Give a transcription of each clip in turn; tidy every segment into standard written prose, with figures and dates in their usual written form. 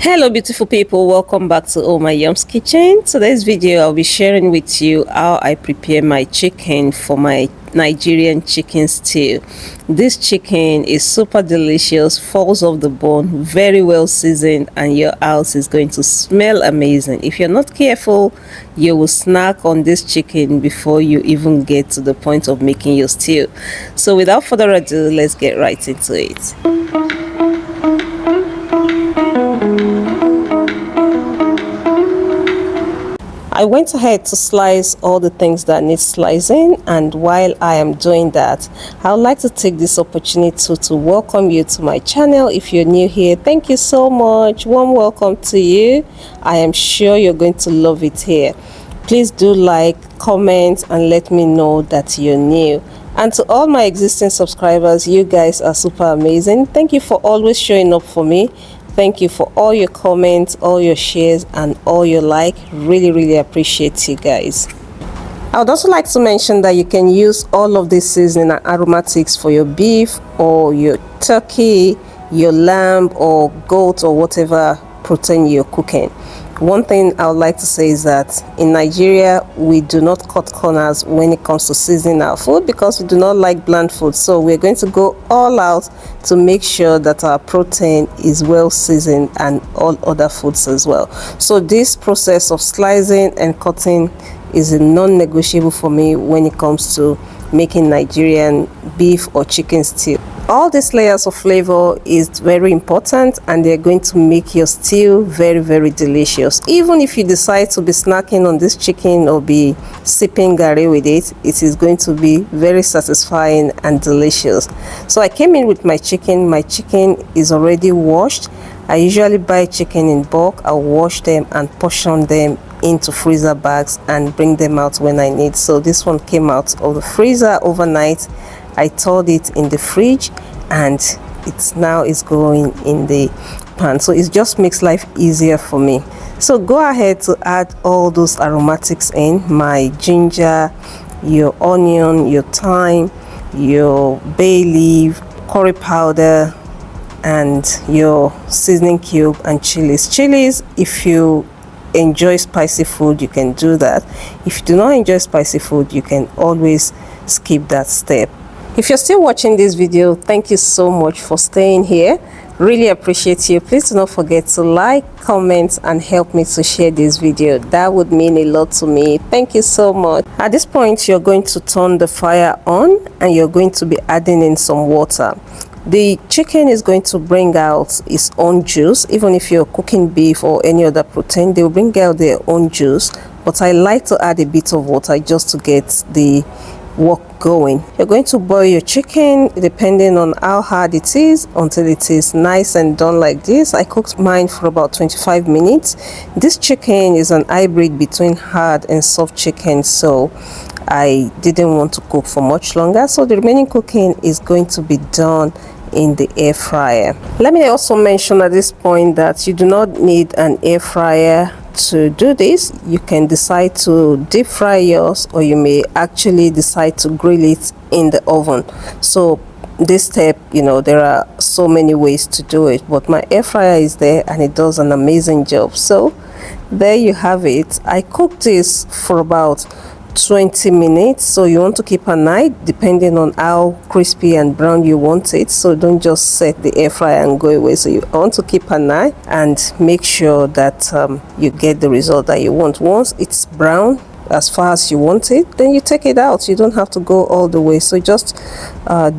Hello beautiful people, welcome back to Oh My Yum's Kitchen. Today's video I'll be sharing with you how I prepare my chicken for my Nigerian chicken stew. This chicken is super delicious, falls off the bone, very well seasoned, and your house is going to smell amazing. If you're not careful, you will snack on this chicken before you even get to the point of making your stew. So without further ado, let's get right into it. I went ahead to slice all the things that need slicing, and while I am doing that, I would like to take this opportunity to welcome you to my channel. If you're new here, thank you so much. Warm welcome to you. I am sure you're going to love it here. Please do like, comment, and let me know that you're new. And to all my existing subscribers, you guys are super amazing. Thank you for always showing up for me. Thank you for all your comments, all your shares, and all your like. Really appreciate you guys. I would also like to mention that you can use all of these seasoning and aromatics for your beef or your turkey, your lamb or goat or whatever protein you're cooking. One thing I would like to say is that in Nigeria, we do not cut corners when it comes to seasoning our food because we do not like bland food. So we're going to go all out to make sure that our protein is well seasoned and all other foods as well. So this process of slicing and cutting is a non-negotiable for me when it comes to making Nigerian beef or chicken stew. All these layers of flavor is very important, and they're going to make your stew very delicious. Even if you decide to be snacking on this chicken or be sipping garri with it, it is going to be very satisfying and delicious. So I came in with my chicken. My chicken is already washed. I usually buy chicken in bulk. I'll wash them and portion them into freezer bags and bring them out when I need. So this one came out of the freezer overnight. I thawed it in the fridge, and it's now is going in the pan, so it just makes life easier for me. So go ahead to add all those aromatics in: my ginger, your onion, your thyme, your bay leaf, curry powder, and your seasoning cube and chilies. If you enjoy spicy food, you can do that. If you do not enjoy spicy food, you can always skip that step. If you're still watching this video, thank you so much for staying here. Really appreciate you. Please do not forget to like, comment, and help me to share this video. That would mean a lot to me. Thank you so much. At this point, you're going to turn the fire on, and you're going to be adding in some water. The chicken is going to bring out its own juice. Even if you're cooking beef or any other protein, they will bring out their own juice. But I like to add a bit of water just to get the work going. You're going to boil your chicken depending on how hard it is until it is nice and done like this. I cooked mine for about 25 minutes. This chicken is an hybrid between hard and soft chicken, so I didn't want to cook for much longer. So the remaining cooking is going to be done in the air fryer. Let me also mention at this point that you do not need an air fryer to do this. You can decide to deep fry yours, or you may actually decide to grill it in the oven. So this step, there are so many ways to do it, but my air fryer is there and it does an amazing job. So there you have it. I cooked this for about 20 minutes, so you want to keep an eye depending on how crispy and brown you want it. So don't just set the air fryer and go away. So you want to keep an eye and make sure that you get the result that you want. Once it's brown as far as you want it, then you take it out. You don't have to go all the way. So just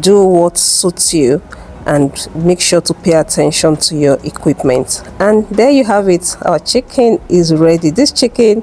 do what suits you and make sure to pay attention to your equipment. And there you have it. Our chicken is ready. This chicken,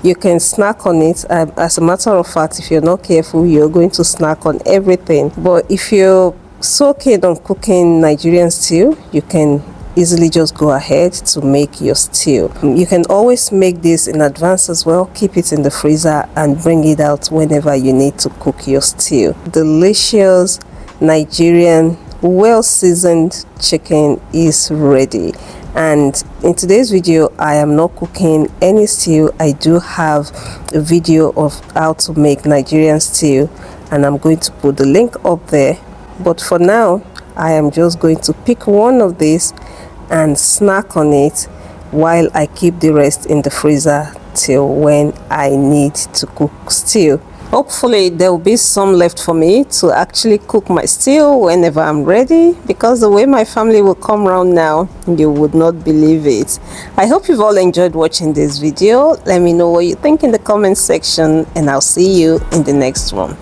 you can snack on it. As a matter of fact, if you're not careful, you're going to snack on everything. But if you're so keen on cooking Nigerian stew, you can easily just go ahead to make your stew. You can always make this in advance as well. Keep it in the freezer and bring it out whenever you need to cook your stew. Delicious Nigerian well-seasoned chicken is ready. And in today's video, I am not cooking any stew. I do have a video of how to make Nigerian stew, and I'm going to put the link up there. But for now, I am just going to pick one of these and snack on it while I keep the rest in the freezer till when I need to cook stew. Hopefully there will be some left for me to actually cook my stew whenever I'm ready, because the way my family will come around now, you would not believe it. I hope you've all enjoyed watching this video. Let me know what you think in the comment section, and I'll see you in the next one.